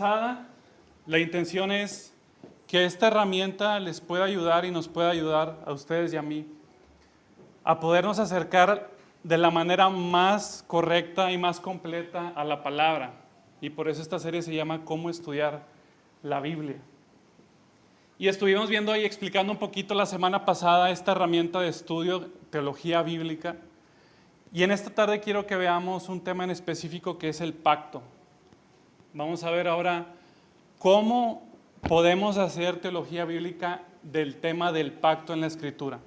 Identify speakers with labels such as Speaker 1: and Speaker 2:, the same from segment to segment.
Speaker 1: pasada, la intención es que esta herramienta les pueda ayudar y nos pueda ayudar a ustedes y a mí a podernos acercar de la manera más correcta y más completa a la palabra. Y por eso esta serie se llama Cómo estudiar la Biblia. Y estuvimos viendo y explicando un poquito la semana pasada esta herramienta de estudio, teología bíblica. Y en esta tarde quiero que veamos un tema en específico que es el pacto. Vamos a ver ahora cómo podemos hacer teología bíblica del tema del pacto en la Escritura.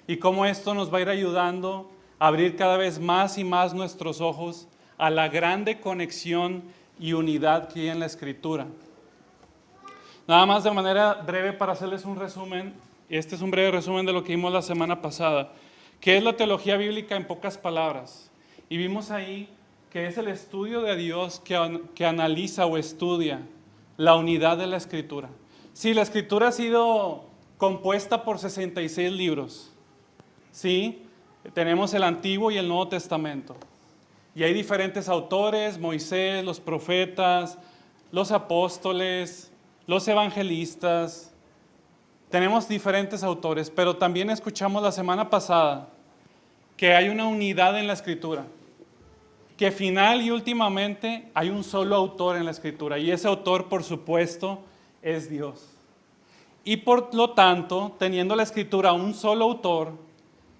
Speaker 1: Y cómo esto nos va a ir ayudando a abrir cada vez más y más nuestros ojos a la grande conexión y unidad que hay en la Escritura. Nada más de manera breve para hacerles un resumen, este es un breve resumen de lo que vimos la semana pasada. ¿Qué es la teología bíblica en pocas palabras? Y vimos ahí que es el estudio de Dios que analiza o estudia la unidad de la Escritura. Sí, la Escritura ha sido compuesta por 66 libros. Sí, tenemos el Antiguo y el Nuevo Testamento. Y hay diferentes autores, Moisés, los profetas, los apóstoles, los evangelistas. Tenemos diferentes autores, pero también escuchamos la semana pasada que hay una unidad en la Escritura, que final y últimamente hay un solo autor en la Escritura, y ese autor, por supuesto, es Dios. Y por lo tanto, teniendo la Escritura un solo autor,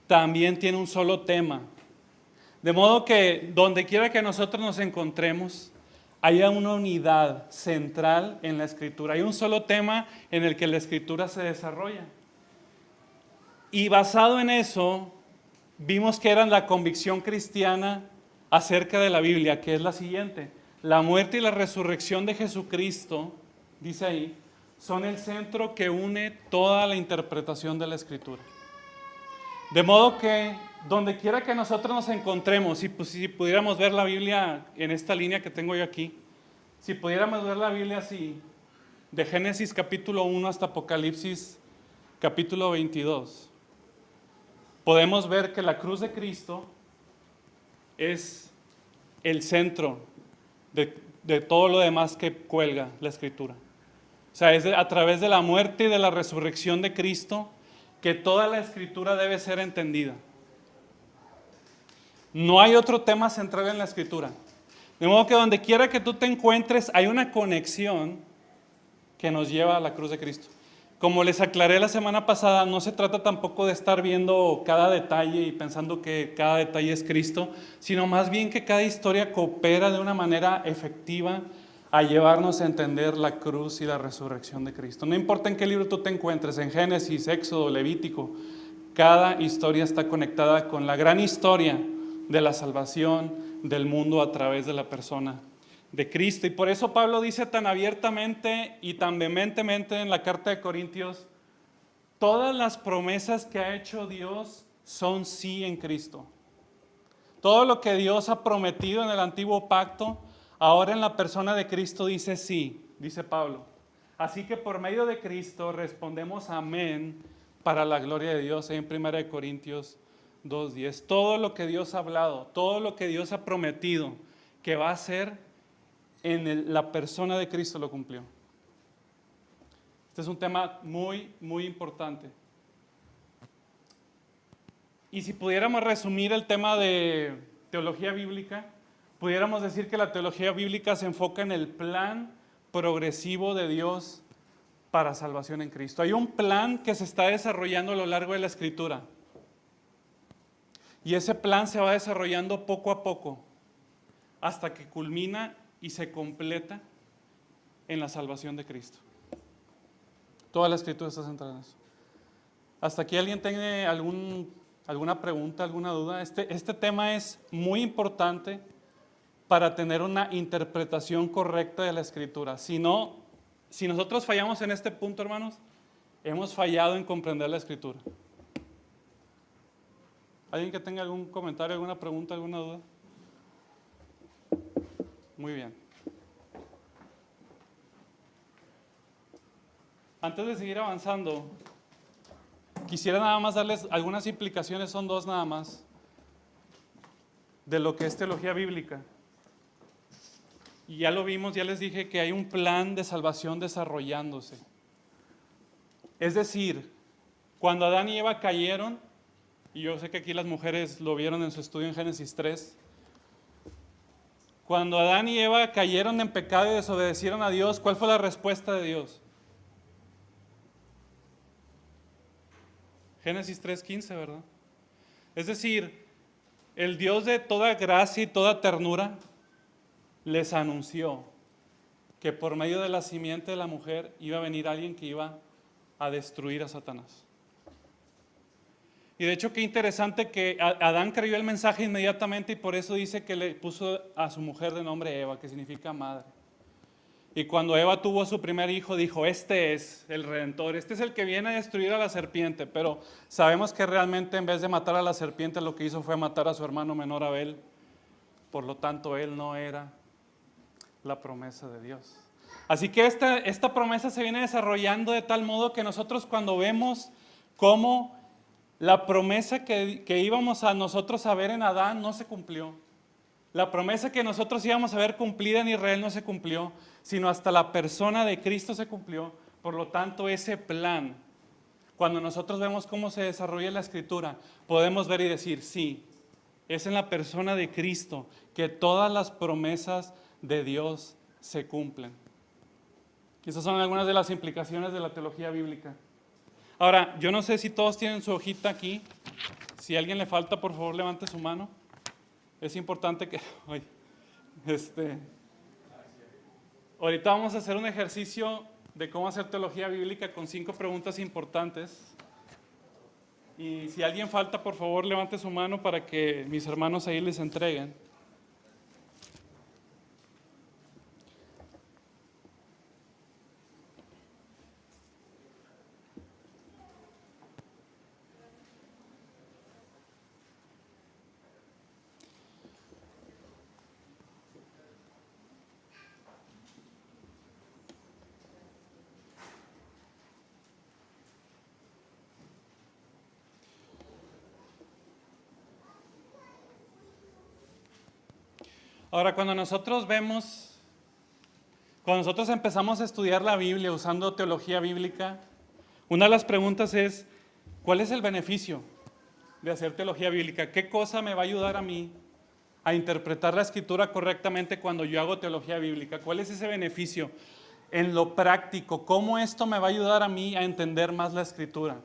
Speaker 1: también tiene un solo tema. De modo que donde quiera que nosotros nos encontremos, haya una unidad central en la Escritura. Hay un solo tema en el que la Escritura se desarrolla. Y basado en eso, vimos que era la convicción cristiana acerca de la Biblia, que es la siguiente: la muerte y la resurrección de Jesucristo, dice ahí, son el centro que une toda la interpretación de la Escritura. De modo que donde quiera que nosotros nos encontremos, si pudiéramos ver la Biblia en esta línea que tengo yo aquí, si pudiéramos ver la Biblia así, de Génesis capítulo 1 hasta Apocalipsis capítulo 22, podemos ver que la cruz de Cristo es el centro de todo lo demás que cuelga la Escritura. O sea, es a través de la muerte y de la resurrección de Cristo que toda la Escritura debe ser entendida. No hay otro tema central en la Escritura. De modo que donde quiera que tú te encuentres, hay una conexión que nos lleva a la cruz de Cristo. Como les aclaré la semana pasada, no se trata tampoco de estar viendo cada detalle y pensando que cada detalle es Cristo, sino más bien que cada historia coopera de una manera efectiva a llevarnos a entender la cruz y la resurrección de Cristo. No importa en qué libro tú te encuentres, en Génesis, Éxodo, Levítico, cada historia está conectada con la gran historia de la salvación del mundo a través de la persona de Cristo. Y por eso Pablo dice tan abiertamente y tan vehementemente en la carta de Corintios: todas las promesas que ha hecho Dios son sí en Cristo. Todo lo que Dios ha prometido en el antiguo pacto, ahora en la persona de Cristo dice sí, dice Pablo. Así que por medio de Cristo respondemos amén para la gloria de Dios, en 1 Corintios 2:10. Todo lo que Dios ha hablado, todo lo que Dios ha prometido que va a hacer, en la persona de Cristo lo cumplió. Este es un tema muy, muy importante. Y si pudiéramos resumir el tema de teología bíblica, pudiéramos decir que la teología bíblica se enfoca en el plan progresivo de Dios para salvación en Cristo. Hay un plan que se está desarrollando a lo largo de la Escritura. Y ese plan se va desarrollando poco a poco hasta que culmina y se completa en la salvación de Cristo. Toda la Escritura está centrada en eso. ¿Hasta aquí alguien tiene alguna pregunta, alguna duda? Este tema es muy importante para tener una interpretación correcta de la Escritura. Si nosotros fallamos en este punto, hermanos, hemos fallado en comprender la Escritura. ¿Alguien que tenga algún comentario, alguna pregunta, alguna duda? Muy bien. Antes de seguir avanzando, quisiera nada más darles algunas implicaciones, son dos nada más, de lo que es teología bíblica. Y ya lo vimos, ya les dije que hay un plan de salvación desarrollándose. Es decir, cuando Adán y Eva cayeron, y yo sé que aquí las mujeres lo vieron en su estudio en Génesis 3, cuando Adán y Eva cayeron en pecado y desobedecieron a Dios, ¿cuál fue la respuesta de Dios? Génesis 3:15, ¿verdad? Es decir, el Dios de toda gracia y toda ternura les anunció que por medio de la simiente de la mujer iba a venir alguien que iba a destruir a Satanás. Y de hecho, qué interesante que Adán creyó el mensaje inmediatamente y por eso dice que le puso a su mujer de nombre Eva, que significa madre. Y cuando Eva tuvo su primer hijo, dijo, este es el Redentor, este es el que viene a destruir a la serpiente. Pero sabemos que realmente en vez de matar a la serpiente, lo que hizo fue matar a su hermano menor Abel. Por lo tanto, él no era la promesa de Dios. Así que esta promesa se viene desarrollando de tal modo que nosotros cuando vemos cómo la promesa que íbamos a nosotros a ver en Adán no se cumplió. La promesa que nosotros íbamos a ver cumplida en Israel no se cumplió, sino hasta la persona de Cristo se cumplió. Por lo tanto, ese plan, cuando nosotros vemos cómo se desarrolla la Escritura, podemos ver y decir, sí, es en la persona de Cristo que todas las promesas de Dios se cumplen. Esas son algunas de las implicaciones de la teología bíblica. Ahora, yo no sé si todos tienen su hojita aquí. Si a alguien le falta, por favor, levante su mano. Es importante que... ahorita vamos a hacer un ejercicio de cómo hacer teología bíblica con 5 preguntas importantes. Y si a alguien falta, por favor, levante su mano para que mis hermanos ahí les entreguen. Ahora, cuando nosotros empezamos a estudiar la Biblia usando teología bíblica, una de las preguntas es, ¿cuál es el beneficio de hacer teología bíblica? ¿Qué cosa me va a ayudar a mí a interpretar la Escritura correctamente cuando yo hago teología bíblica? ¿Cuál es ese beneficio en lo práctico? ¿Cómo esto me va a ayudar a mí a entender más la Escritura?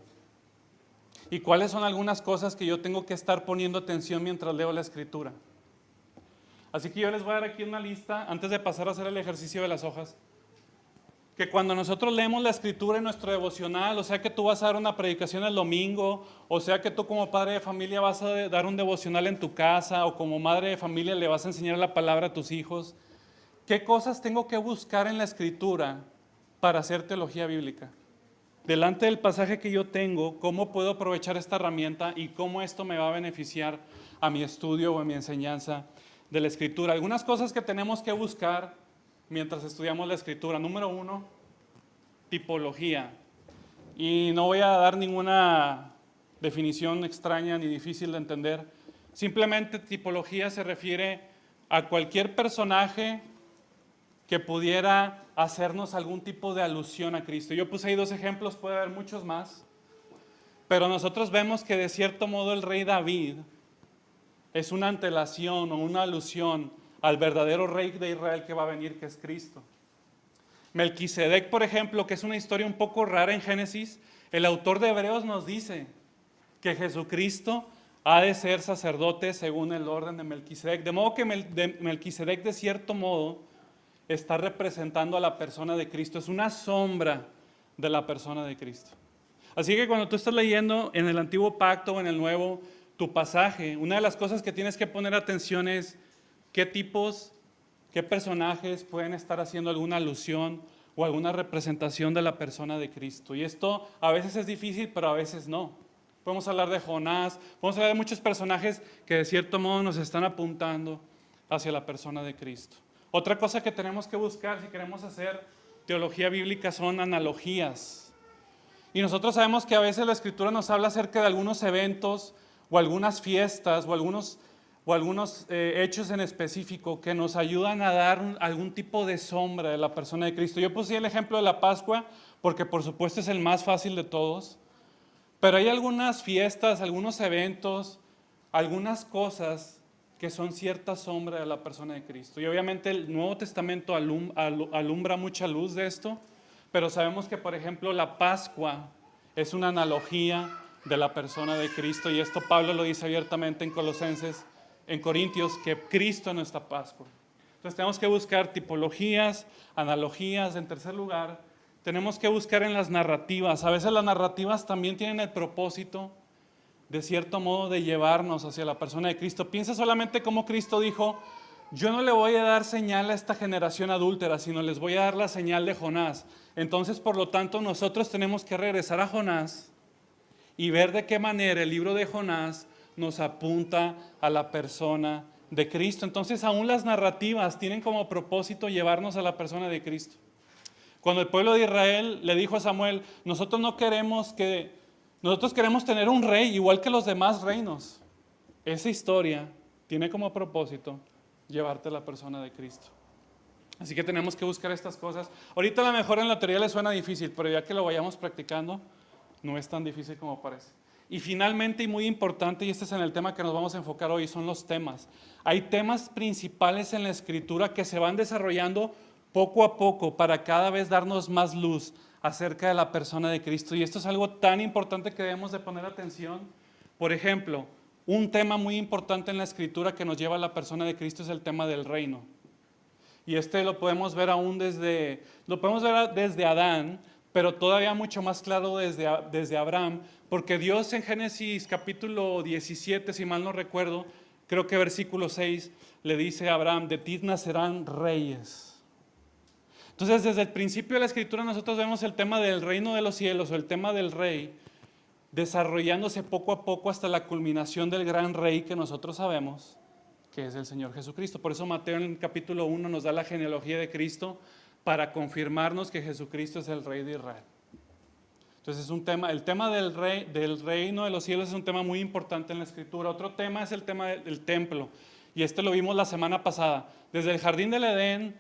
Speaker 1: ¿Y cuáles son algunas cosas que yo tengo que estar poniendo atención mientras leo la Escritura? Así que yo les voy a dar aquí una lista, antes de pasar a hacer el ejercicio de las hojas, que cuando nosotros leemos la Escritura en nuestro devocional, o sea que tú vas a dar una predicación el domingo, o sea que tú como padre de familia vas a dar un devocional en tu casa, o como madre de familia le vas a enseñar la palabra a tus hijos, ¿qué cosas tengo que buscar en la Escritura para hacer teología bíblica? Delante del pasaje que yo tengo, ¿cómo puedo aprovechar esta herramienta y cómo esto me va a beneficiar a mi estudio o a mi enseñanza de la Escritura? Algunas cosas que tenemos que buscar mientras estudiamos la Escritura. Número 1, tipología. Y no voy a dar ninguna definición extraña ni difícil de entender. Simplemente tipología se refiere a cualquier personaje que pudiera hacernos algún tipo de alusión a Cristo. Yo puse ahí 2 ejemplos, puede haber muchos más. Pero nosotros vemos que de cierto modo el rey David es una antelación o una alusión al verdadero rey de Israel que va a venir, que es Cristo. Melquisedec, por ejemplo, que es una historia un poco rara en Génesis, el autor de Hebreos nos dice que Jesucristo ha de ser sacerdote según el orden de Melquisedec. De modo que Melquisedec, de cierto modo, está representando a la persona de Cristo. Es una sombra de la persona de Cristo. Así que cuando tú estás leyendo en el Antiguo Pacto o en el Nuevo, tu pasaje, una de las cosas que tienes que poner atención es qué tipos, qué personajes pueden estar haciendo alguna alusión o alguna representación de la persona de Cristo. Y esto a veces es difícil, pero a veces no. Podemos hablar de Jonás, podemos hablar de muchos personajes que de cierto modo nos están apuntando hacia la persona de Cristo. Otra cosa que tenemos que buscar si queremos hacer teología bíblica son analogías. Y nosotros sabemos que a veces la Escritura nos habla acerca de algunos eventos o algunas fiestas o algunos o algunos hechos en específico que nos ayudan a dar algún tipo de sombra de la persona de Cristo. Yo puse el ejemplo de la Pascua porque por supuesto es el más fácil de todos, pero hay algunas fiestas, algunos eventos, algunas cosas que son cierta sombra de la persona de Cristo. Y obviamente el Nuevo Testamento alumbra mucha luz de esto, pero sabemos que, por ejemplo, la Pascua es una analogía de la persona de Cristo, y esto Pablo lo dice abiertamente en Corintios, que Cristo es nuestra Pascua. Entonces tenemos que buscar tipologías, analogías. En tercer lugar, tenemos que buscar en las narrativas. A veces las narrativas también tienen el propósito, de cierto modo, de llevarnos hacia la persona de Cristo. Piensa solamente cómo Cristo dijo: yo no le voy a dar señal a esta generación adúltera, sino les voy a dar la señal de Jonás. Entonces, por lo tanto, nosotros tenemos que regresar a Jonás y ver de qué manera el libro de Jonás nos apunta a la persona de Cristo. Entonces, aún las narrativas tienen como propósito llevarnos a la persona de Cristo. Cuando el pueblo de Israel le dijo a Samuel: nosotros queremos tener un rey igual que los demás reinos. Esa historia tiene como propósito llevarte a la persona de Cristo. Así que tenemos que buscar estas cosas. Ahorita a lo mejor en la teoría les suena difícil, pero ya que lo vayamos practicando, no es tan difícil como parece. Y finalmente, y muy importante, y este es en el tema que nos vamos a enfocar hoy, son los temas. Hay temas principales en la Escritura que se van desarrollando poco a poco para cada vez darnos más luz acerca de la persona de Cristo. Y esto es algo tan importante que debemos de poner atención. Por ejemplo, un tema muy importante en la Escritura que nos lleva a la persona de Cristo es el tema del reino. Y lo podemos ver desde Adán, pero todavía mucho más claro desde Abraham, porque Dios en Génesis capítulo 17, si mal no recuerdo, creo que versículo 6, le dice a Abraham: de ti nacerán reyes. Entonces, desde el principio de la Escritura nosotros vemos el tema del reino de los cielos, o el tema del rey, desarrollándose poco a poco hasta la culminación del gran rey que nosotros sabemos, que es el Señor Jesucristo. Por eso Mateo en el capítulo 1 nos da la genealogía de Cristo para confirmarnos que Jesucristo es el Rey de Israel. Entonces el tema del reino de los cielos es un tema muy importante en la Escritura. Otro tema es el tema del templo, y lo vimos la semana pasada. Desde el jardín del Edén,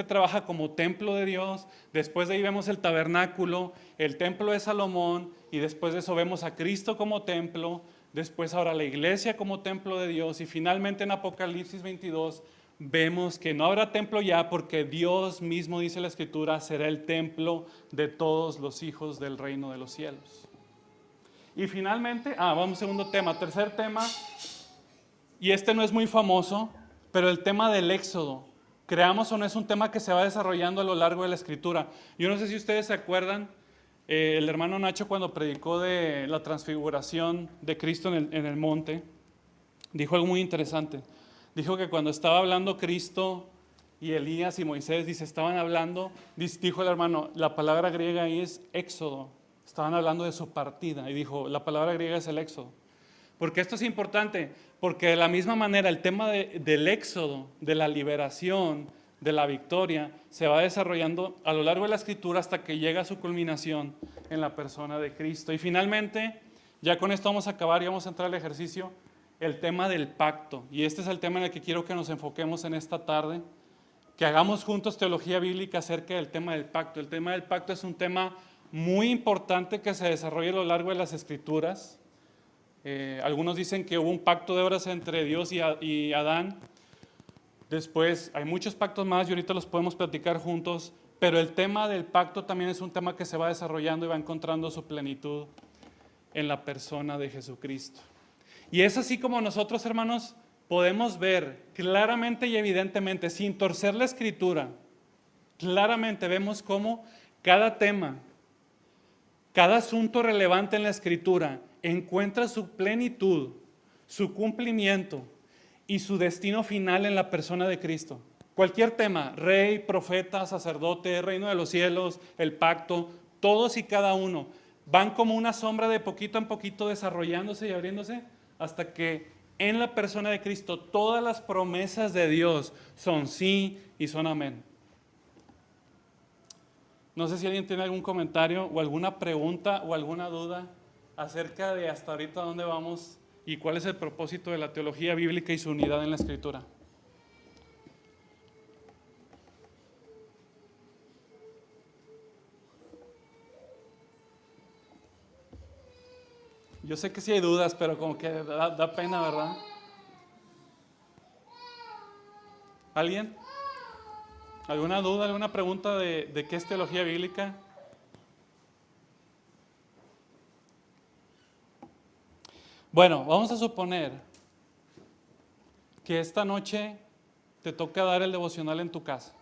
Speaker 1: trabaja como templo de Dios. Después de ahí vemos el tabernáculo, el templo de Salomón, y después de eso vemos a Cristo como templo. Después ahora la iglesia como templo de Dios, y finalmente en Apocalipsis 22 vemos que no habrá templo ya, porque Dios mismo, dice la Escritura, será el templo de todos los hijos del reino de los cielos. Y finalmente, vamos segundo tema, tercer tema, y no es muy famoso, pero el tema del Éxodo. Creamos o no, es un tema que se va desarrollando a lo largo de la Escritura. Yo no sé si ustedes se acuerdan, el hermano Nacho, cuando predicó de la transfiguración de Cristo en el monte, dijo algo muy interesante. Dijo que cuando estaba hablando Cristo y Elías y Moisés, estaban hablando, dijo el hermano, la palabra griega ahí es éxodo. Estaban hablando de su partida, y dijo, la palabra griega es el éxodo. Porque esto es importante, porque de la misma manera el tema del éxodo, de la liberación, de la victoria, se va desarrollando a lo largo de la Escritura hasta que llega a su culminación en la persona de Cristo. Y finalmente, ya con esto vamos a acabar y vamos a entrar al ejercicio, el tema del pacto. Y este es el tema en el que quiero que nos enfoquemos en esta tarde, que hagamos juntos teología bíblica acerca del tema del pacto. El tema del pacto es un tema muy importante que se desarrolla a lo largo de las Escrituras. Algunos dicen que hubo un pacto de obras entre Dios y Adán. Después hay muchos pactos más y ahorita los podemos platicar juntos, pero el tema del pacto también es un tema que se va desarrollando y va encontrando su plenitud en la persona de Jesucristo. Y es así como nosotros, hermanos, podemos ver claramente y evidentemente, sin torcer la Escritura, claramente vemos cómo cada tema, cada asunto relevante en la Escritura encuentra su plenitud, su cumplimiento y su destino final en la persona de Cristo. Cualquier tema, rey, profeta, sacerdote, reino de los cielos, el pacto, todos y cada uno van como una sombra de poquito en poquito desarrollándose y abriéndose hasta que en la persona de Cristo todas las promesas de Dios son sí y son amén. No sé si alguien tiene algún comentario o alguna pregunta o alguna duda acerca de hasta ahorita dónde vamos y cuál es el propósito de la teología bíblica y su unidad en la Escritura. Yo sé que sí hay dudas, pero como que da pena, ¿verdad? ¿Alguien? ¿Alguna duda, alguna pregunta de qué es teología bíblica? Bueno, vamos a suponer que esta noche te toca dar el devocional en tu casa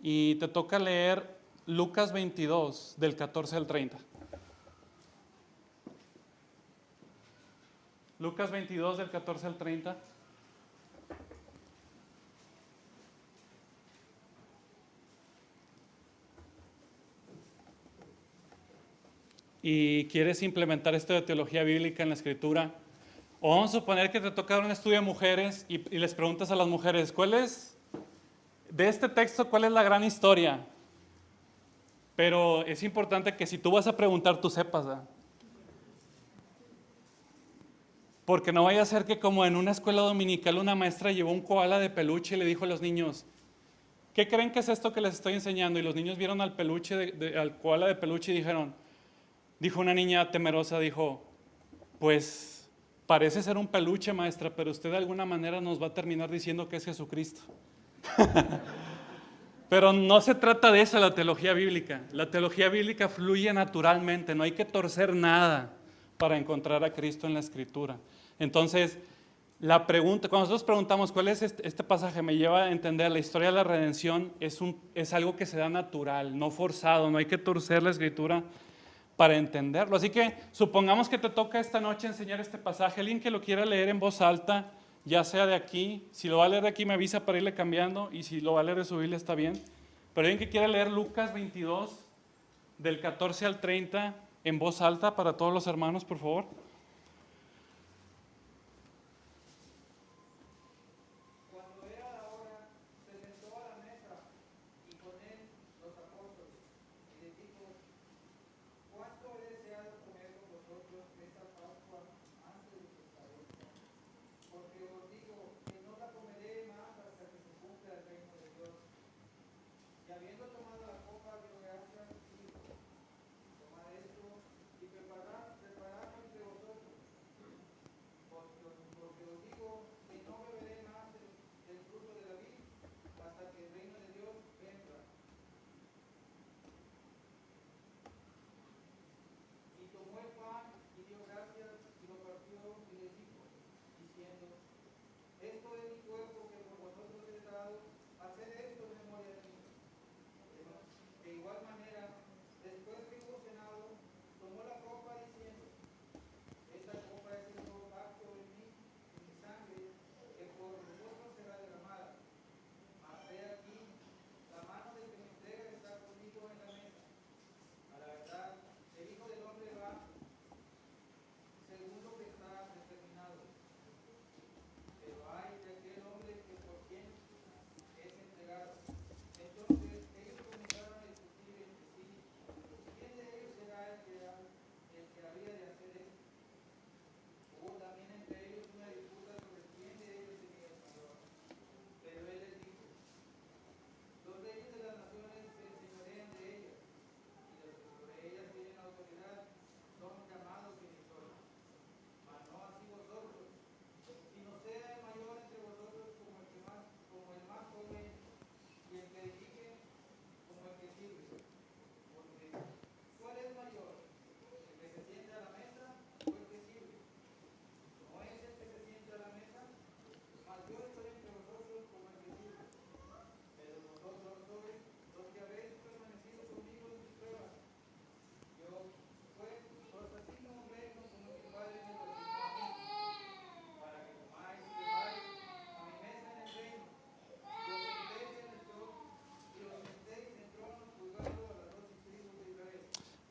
Speaker 1: y te toca leer Lucas 22, del 14 al 30. Lucas 22, del 14 al 30. Y quieres implementar esto de teología bíblica en la Escritura, o vamos a suponer que te toca dar un estudio de mujeres y les preguntas a las mujeres, ¿cuál es, de este texto, cuál es la gran historia? Pero es importante que si tú vas a preguntar, tú sepas, ¿verdad? Porque no vaya a ser que como en una escuela dominical una maestra llevó un koala de peluche y le dijo a los niños, ¿qué creen que es esto que les estoy enseñando? Y los niños vieron al peluche, al koala de peluche y dijo una niña temerosa, dijo, pues parece ser un peluche, maestra, pero usted de alguna manera nos va a terminar diciendo que es Jesucristo. Pero no se trata de eso la teología bíblica. La teología bíblica fluye naturalmente, no hay que torcer nada para encontrar a Cristo en la Escritura. Entonces, la pregunta, cuando nosotros preguntamos cuál es este pasaje, me lleva a entender la historia de la redención, es algo que se da natural, no forzado, no hay que torcer la Escritura para entenderlo. Así que supongamos que te toca esta noche enseñar este pasaje, alguien que lo quiera leer en voz alta, ya sea de aquí, si lo va a leer de aquí me avisa para irle cambiando, y si lo va a leer de su Biblia está bien, pero alguien que quiera leer Lucas 22, del 14 al 30, en voz alta para todos los hermanos, por favor.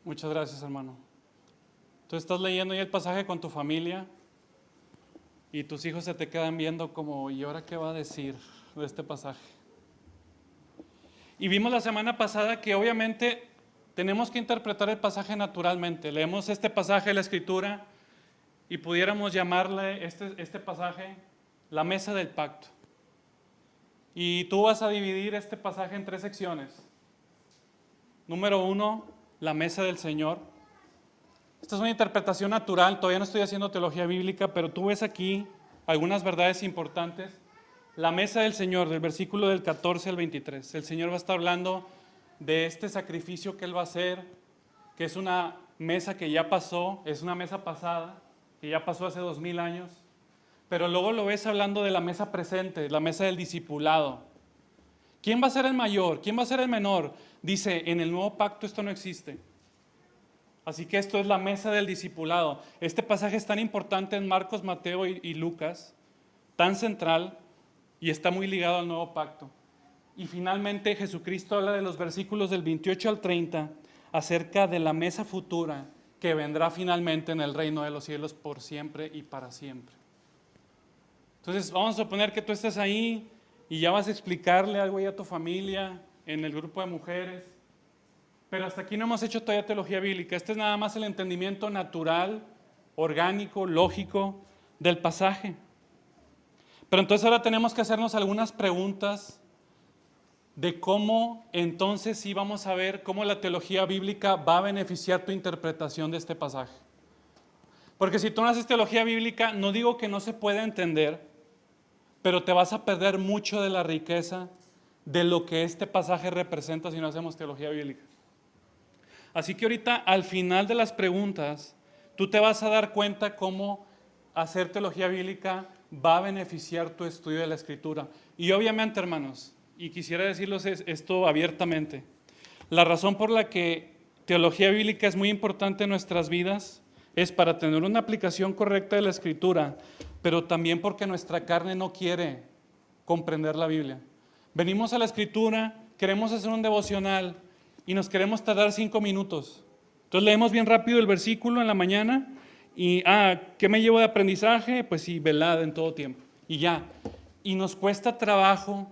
Speaker 1: Muchas gracias, hermano. Tú estás leyendo ya el pasaje con tu familia y tus hijos se te quedan viendo como, ¿y ahora qué va a decir de este pasaje? Y vimos la semana pasada que obviamente tenemos que interpretar el pasaje naturalmente. Leemos este pasaje de la Escritura y pudiéramos llamarle este pasaje la mesa del pacto. Y tú vas a dividir este pasaje en 3 secciones. Número 1, la mesa del Señor. Esta es una interpretación natural, todavía no estoy haciendo teología bíblica, pero tú ves aquí algunas verdades importantes. La mesa del Señor, del versículo del 14 al 23. El Señor va a estar hablando de este sacrificio que Él va a hacer, que es una mesa que ya pasó, es una mesa pasada, que ya pasó hace 2000 años. Pero luego lo ves hablando de la mesa presente, la mesa del discipulado. ¿Quién va a ser el mayor? ¿Quién va a ser el menor? Dice, en el nuevo pacto esto no existe. Así que esto es la mesa del discipulado. Este pasaje es tan importante en Marcos, Mateo y Lucas, tan central, y está muy ligado al nuevo pacto. Y finalmente Jesucristo habla de los versículos del 28 al 30 acerca de la mesa futura que vendrá finalmente en el reino de los cielos por siempre y para siempre. Entonces vamos a suponer que tú estés ahí y ya vas a explicarle algo a tu familia en el grupo de mujeres. Pero hasta aquí no hemos hecho todavía teología bíblica. Este es nada más el entendimiento natural, orgánico, lógico del pasaje. Pero entonces ahora tenemos que hacernos algunas preguntas de cómo entonces sí vamos a ver cómo la teología bíblica va a beneficiar tu interpretación de este pasaje. Porque si tú no haces teología bíblica, no digo que no se pueda entender, pero te vas a perder mucho de la riqueza de lo que este pasaje representa si no hacemos teología bíblica. Así que ahorita al final de las preguntas, tú te vas a dar cuenta cómo hacer teología bíblica va a beneficiar tu estudio de la Escritura. Y obviamente, hermanos, y quisiera decirles esto abiertamente, la razón por la que teología bíblica es muy importante en nuestras vidas es para tener una aplicación correcta de la Escritura, pero también porque nuestra carne no quiere comprender la Biblia. Venimos a la Escritura, queremos hacer un devocional, y nos queremos tardar 5 minutos. Entonces leemos bien rápido el versículo en la mañana y, ¿qué me llevo de aprendizaje? Pues sí, velada en todo tiempo. Y ya. Y nos cuesta trabajo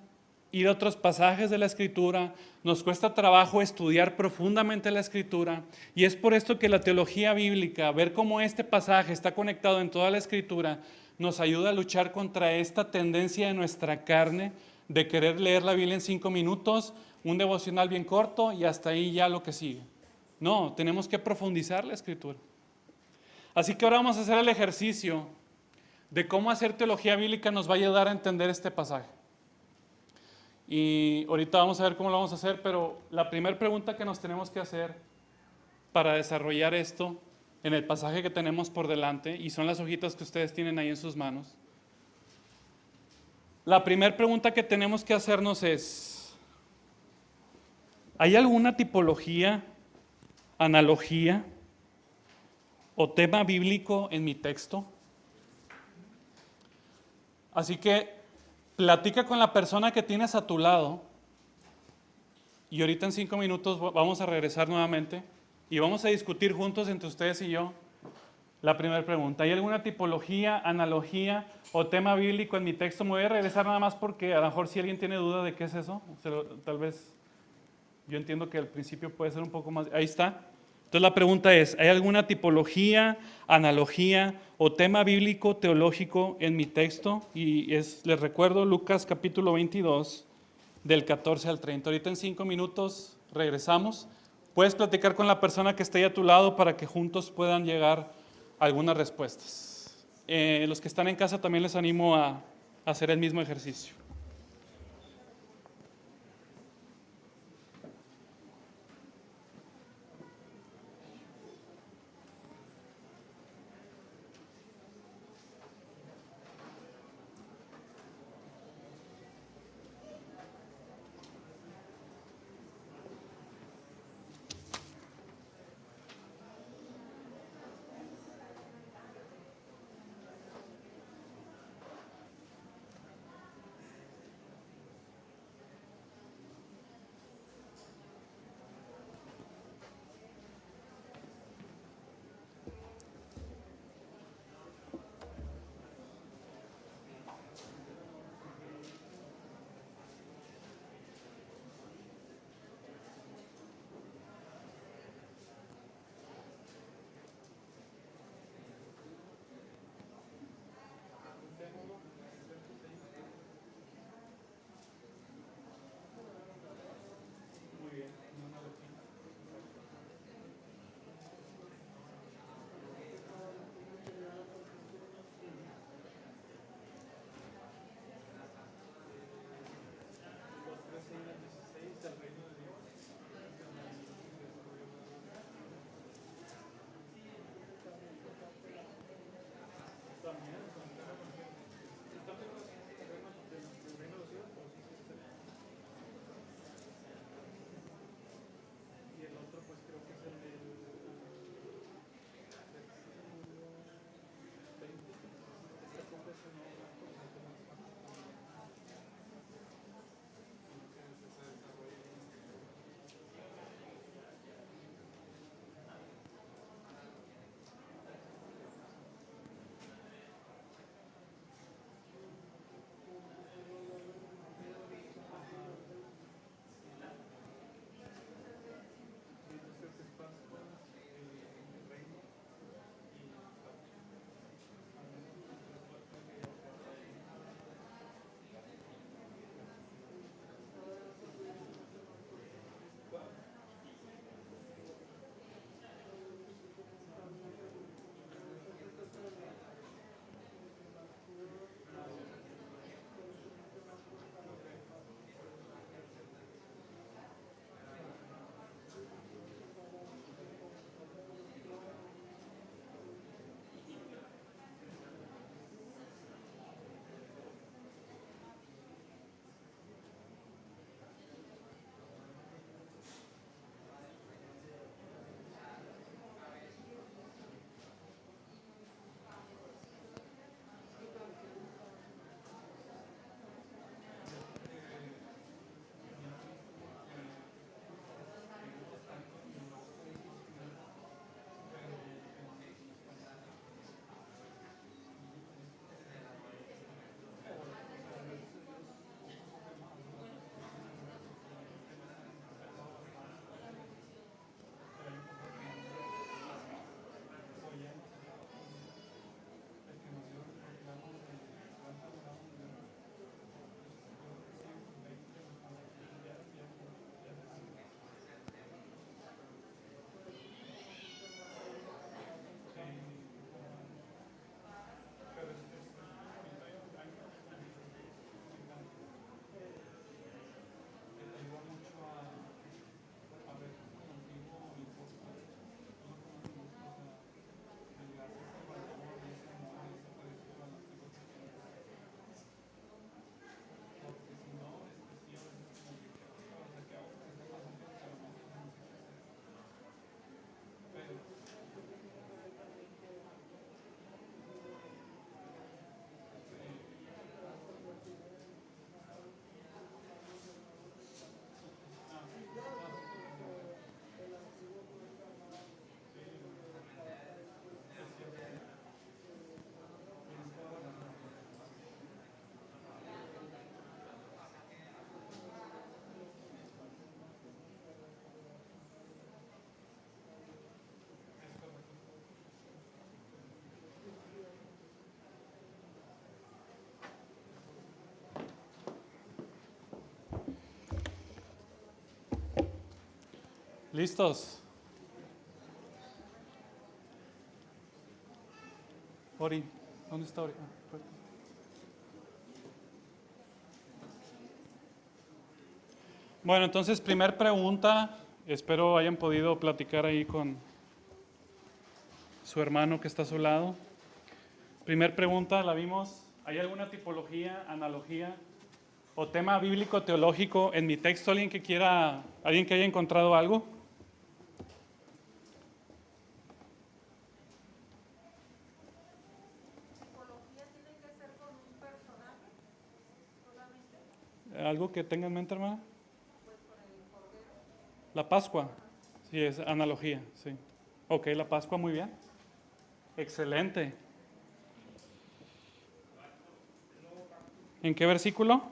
Speaker 1: ir a otros pasajes de la Escritura, nos cuesta trabajo estudiar profundamente la Escritura, y es por esto que la teología bíblica, ver cómo este pasaje está conectado en toda la Escritura, nos ayuda a luchar contra esta tendencia de nuestra carne de querer leer la Biblia en 5 minutos, un devocional bien corto y hasta ahí ya lo que sigue. No, tenemos que profundizar la Escritura. Así que ahora vamos a hacer el ejercicio de cómo hacer teología bíblica nos va a ayudar a entender este pasaje. Y ahorita vamos a ver cómo lo vamos a hacer, pero la primera pregunta que nos tenemos que hacer para desarrollar esto en el pasaje que tenemos por delante, y son las hojitas que ustedes tienen ahí en sus manos, la primera pregunta que tenemos que hacernos es, ¿hay alguna tipología, analogía o tema bíblico en mi texto? Así que platica con la persona que tienes a tu lado y ahorita en 5 minutos vamos a regresar nuevamente y vamos a discutir juntos entre ustedes y yo la primera pregunta. ¿Hay alguna tipología, analogía o tema bíblico en mi texto? Me voy a regresar nada más porque a lo mejor si alguien tiene duda de qué es eso, tal vez... Yo entiendo que al principio puede ser un poco más... Ahí está. Entonces la pregunta es, ¿hay alguna tipología, analogía o tema bíblico teológico en mi texto? Y les recuerdo Lucas capítulo 22, del 14 al 30. Ahorita en 5 minutos regresamos. Puedes platicar con la persona que esté ahí a tu lado para que juntos puedan llegar a algunas respuestas. Los que están en casa también les animo a hacer el mismo ejercicio. ¿Listos? Ori, ¿dónde está Ori? Bueno, entonces, primer pregunta. Espero hayan podido platicar ahí con su hermano que está a su lado. Primer pregunta, la vimos. ¿Hay alguna tipología, analogía o tema bíblico teológico en mi texto? ¿Alguien que haya encontrado algo?
Speaker 2: ¿Tipología tiene que ser con un personaje solamente?
Speaker 1: ¿Algo que tenga en mente, hermana?
Speaker 2: Pues con el cordero.
Speaker 1: La Pascua. Sí, es analogía, sí. Ok, la Pascua, muy bien. Excelente. ¿En qué versículo?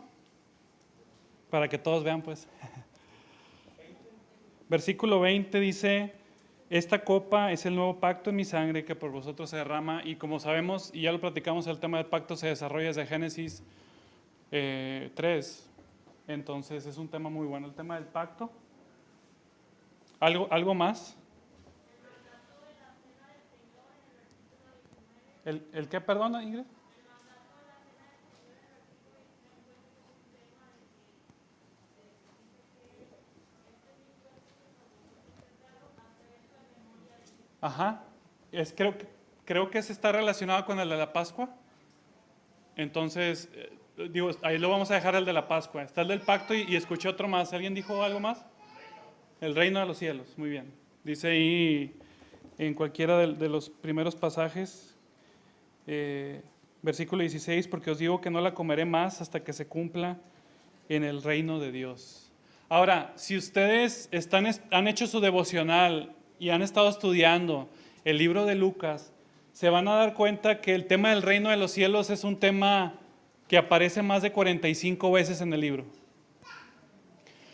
Speaker 1: Para que todos vean, pues. Versículo 20 dice, esta copa es el nuevo pacto en mi sangre que por vosotros se derrama. Y como sabemos, y ya lo platicamos, el tema del pacto se desarrolla desde Génesis 3. Entonces es un tema muy bueno, el tema del pacto. ¿Algo más? ¿El qué, perdona, Ingrid? Ajá. Creo que se está relacionado con el de la Pascua. Entonces, ahí lo vamos a dejar el de la Pascua. Está el del pacto y escuché otro más. ¿Alguien dijo algo más? El reino de los cielos. Muy bien. Dice ahí en cualquiera de los primeros pasajes, versículo 16, porque os digo que no la comeré más hasta que se cumpla en el reino de Dios. Ahora, si ustedes han hecho su devocional y han estado estudiando el libro de Lucas, se van a dar cuenta que el tema del reino de los cielos es un tema que aparece más de 45 veces en el libro.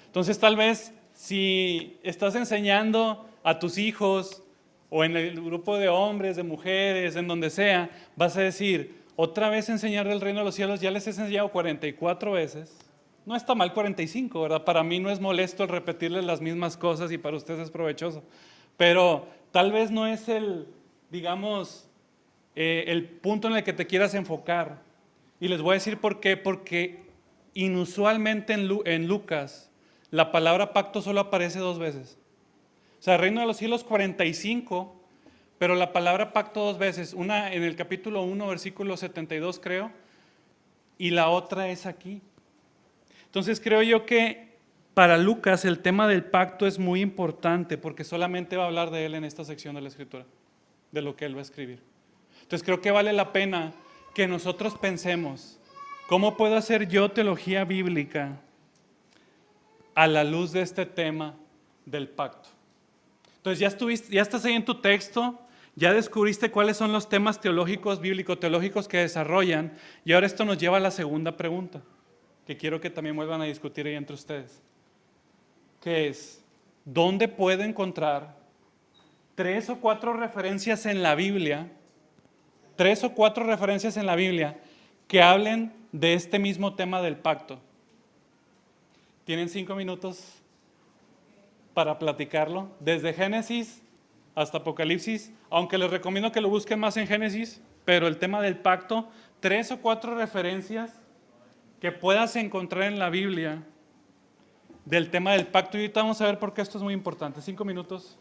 Speaker 1: Entonces, tal vez si estás enseñando a tus hijos o en el grupo de hombres, de mujeres, en donde sea, vas a decir, otra vez enseñar el reino de los cielos, ya les he enseñado 44 veces. No está mal 45, ¿verdad? Para mí no es molesto el repetirles las mismas cosas y para ustedes es provechoso. Pero tal vez no es digamos, el punto en el que te quieras enfocar. Y les voy a decir por qué. Porque inusualmente en Lucas la palabra pacto solo aparece 2 veces. O sea, reino de los cielos 45, pero la palabra pacto 2 veces. Una en el capítulo 1, versículo 72 creo, y la otra es aquí. Entonces creo yo que para Lucas el tema del pacto es muy importante porque solamente va a hablar de él en esta sección de la escritura, de lo que él va a escribir. Entonces creo que vale la pena que nosotros pensemos, ¿cómo puedo hacer yo teología bíblica a la luz de este tema del pacto? Entonces ya estás ahí en tu texto, ya descubriste cuáles son los temas teológicos, bíblico-teológicos que desarrollan, y ahora esto nos lleva a la segunda pregunta, que quiero que también vuelvan a discutir ahí entre ustedes, que es, ¿dónde puedo encontrar 3 o 4 referencias en la Biblia, 3 o 4 referencias en la Biblia que hablen de este mismo tema del pacto? ¿Tienen 5 minutos para platicarlo? Desde Génesis hasta Apocalipsis, aunque les recomiendo que lo busquen más en Génesis, pero el tema del pacto, 3 o 4 referencias que puedas encontrar en la Biblia del tema del pacto. Y ahorita vamos a ver por qué esto es muy importante. 5 minutos.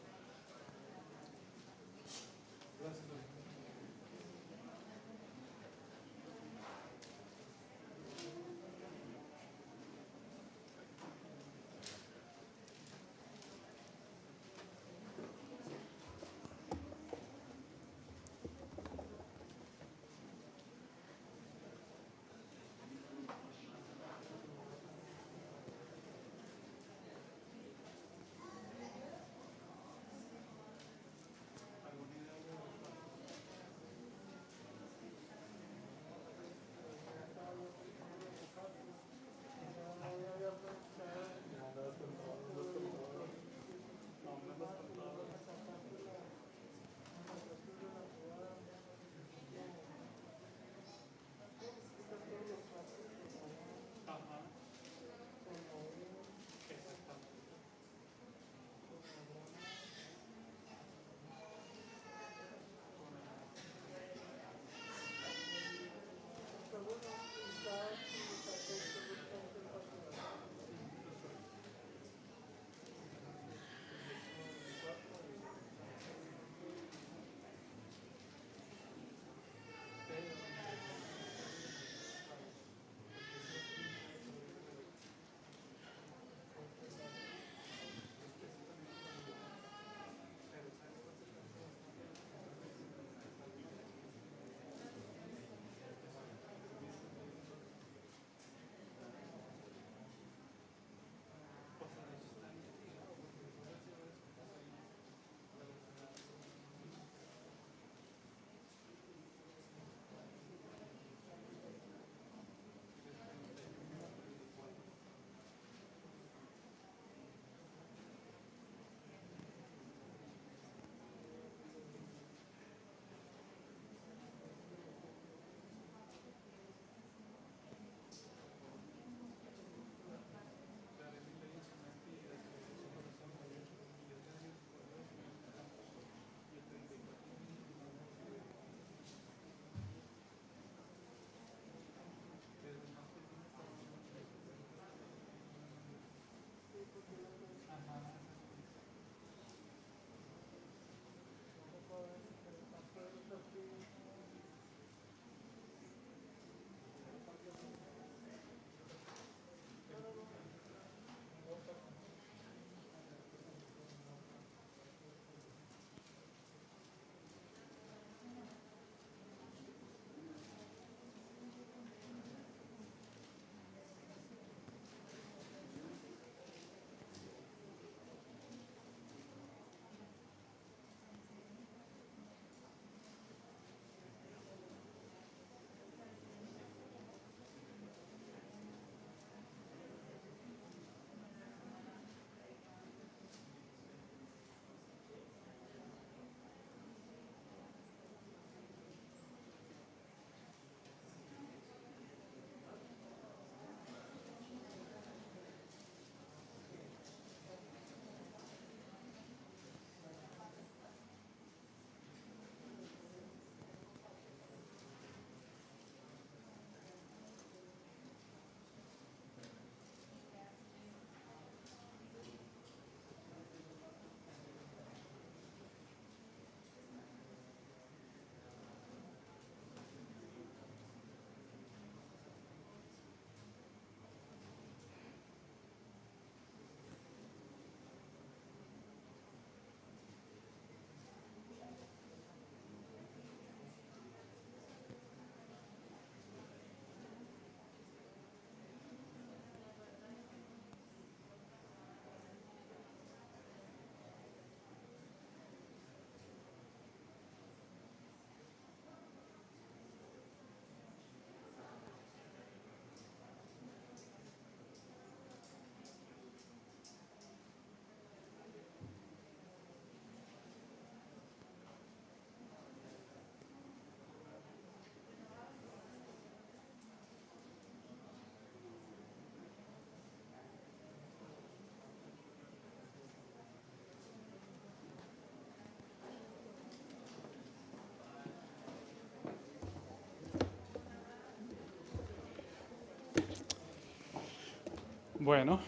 Speaker 1: Bueno.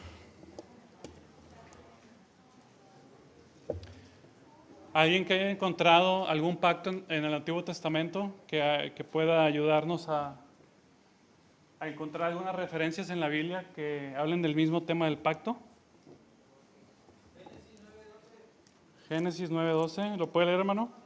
Speaker 1: ¿Alguien que haya encontrado algún pacto en el Antiguo Testamento que pueda ayudarnos a encontrar algunas referencias en la Biblia que hablen del mismo tema del pacto? Génesis 9:12, ¿lo puede leer, hermano?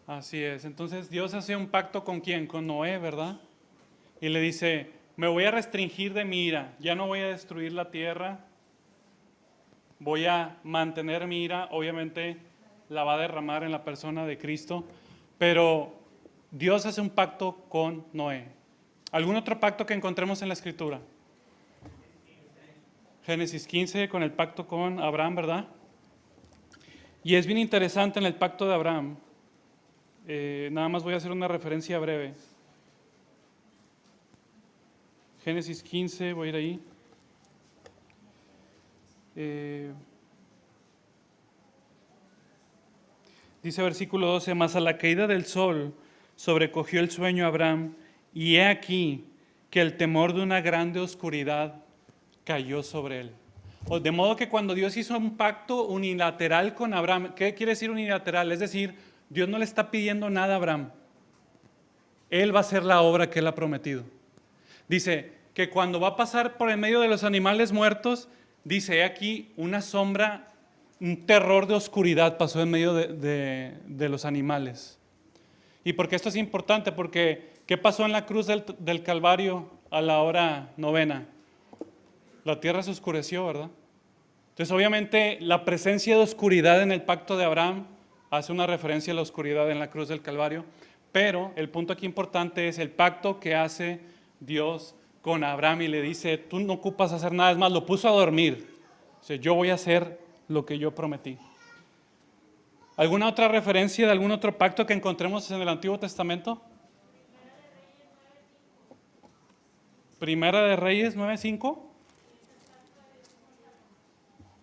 Speaker 1: Así es. Entonces Dios hace un pacto con quién, con Noé, ¿verdad? Y le dice, me voy a restringir de mi ira, ya no voy a destruir la tierra, voy a mantener mi ira, obviamente la va a derramar en la persona de Cristo, pero Dios hace un pacto con Noé. ¿Algún otro pacto que encontremos en la Escritura? Génesis 15 con el pacto con Abraham, ¿verdad? Y es bien interesante en el pacto de Abraham. Nada más voy a hacer una referencia breve. Génesis 15, voy a ir ahí. Dice versículo 12, mas a la caída del sol sobrecogió el sueño a Abraham, y he aquí que el temor de una grande oscuridad cayó sobre él. De modo que cuando Dios hizo un pacto unilateral con Abraham, ¿qué quiere decir unilateral? Es decir, Dios no le está pidiendo nada a Abraham. Él va a hacer la obra que él ha prometido. Dice que cuando va a pasar por en medio de los animales muertos, dice, he aquí una sombra, un terror de oscuridad pasó en medio de los animales. ¿Y por qué esto es importante? Porque ¿qué pasó en la cruz del Calvario a la hora novena? La tierra se oscureció, ¿verdad? Entonces obviamente la presencia de oscuridad en el pacto de Abraham hace una referencia a la oscuridad en la cruz del Calvario, pero el punto aquí importante es el pacto que hace Dios con Abraham y le dice, tú no ocupas hacer nada, es más, lo puso a dormir. O sea, yo voy a hacer lo que yo prometí. ¿Alguna otra referencia de algún otro pacto que encontremos en el Antiguo Testamento? Primera de Reyes 9:5.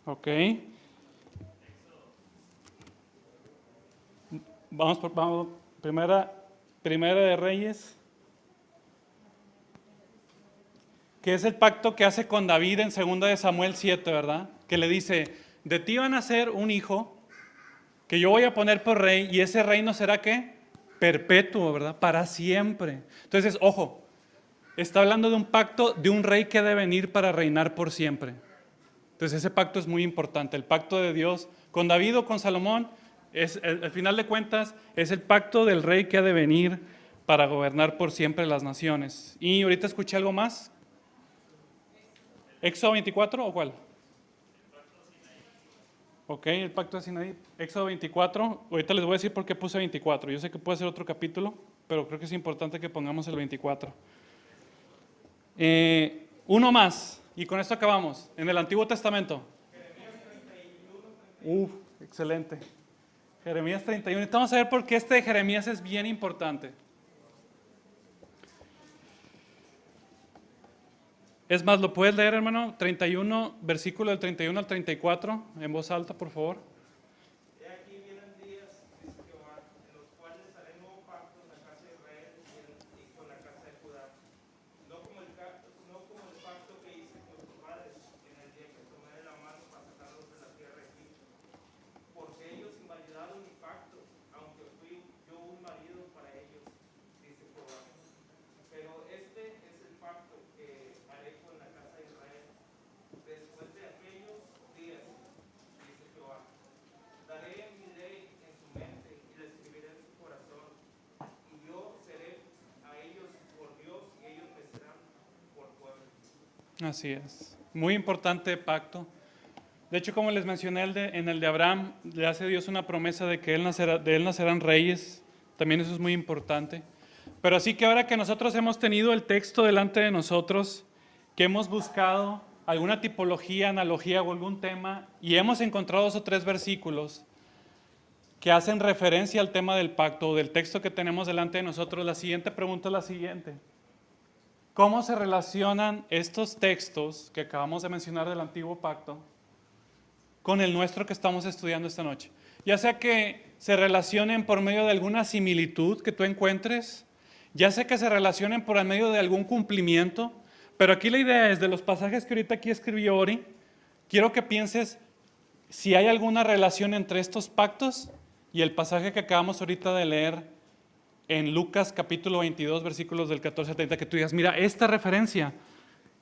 Speaker 1: Ok. Vamos, primera de Reyes, que es el pacto que hace con David en 2 de Samuel 7, ¿verdad? Que le dice, de ti van a ser un hijo que yo voy a poner por rey, y ese reino será ¿qué? Perpetuo, ¿verdad? Para siempre. Entonces, ojo, está hablando de un pacto de un rey que ha de venir para reinar por siempre. Entonces ese pacto es muy importante, el pacto de Dios con David o con Salomón. Al final de cuentas, es el pacto del rey que ha de venir para gobernar por siempre las naciones. Y ahorita escuché algo más. ¿Éxodo 24 o cuál? Ok, el pacto de Sinaí. Éxodo 24. Ahorita les voy a decir por qué puse 24. Yo sé que puede ser otro capítulo, pero creo que es importante que pongamos el 24. Uno más, y con esto acabamos. En el Antiguo Testamento. Excelente. Jeremías 31. Vamos a ver por qué este de Jeremías es bien importante. Es más, ¿lo puedes leer, hermano? 31, versículo del 31 al 34, en voz alta, por favor.
Speaker 3: He aquí vienen días, dice Jehová, en los cuales haré nuevo pacto en la casa de Israel y con la casa de Judá. No como el pacto que hice con tus padres en el día que tomé de la mano para sacarlos de la tierra de Egipto. Porque ellos invalidaron mi pacto, aunque fui yo un marido para ellos, dice Jehová. Pero este es el pacto que haré con la casa de Israel. Después de aquellos días, dice Jehová, daré mi ley en su mente y la escribiré en su corazón. Y yo seré a ellos por Dios y ellos me serán por pueblo.
Speaker 1: Así es. Muy importante pacto. De hecho, como les mencioné en el de Abraham, le hace Dios una promesa de que de él nacerán reyes. También eso es muy importante. Pero así que ahora que nosotros hemos tenido el texto delante de nosotros, que hemos buscado alguna tipología, analogía o algún tema y hemos encontrado 2 o 3 versículos que hacen referencia al tema del pacto o del texto que tenemos delante de nosotros, la siguiente pregunta es la siguiente. ¿Cómo se relacionan estos textos que acabamos de mencionar del antiguo pacto con el nuestro que estamos estudiando esta noche? Ya sea que se relacionen por medio de alguna similitud que tú encuentres, ya sea que se relacionen por medio de algún cumplimiento, pero aquí la idea es de los pasajes que ahorita aquí escribió Ori, quiero que pienses si hay alguna relación entre estos pactos y el pasaje que acabamos ahorita de leer en Lucas capítulo 22, versículos del 14 al 30, que tú digas, mira, esta referencia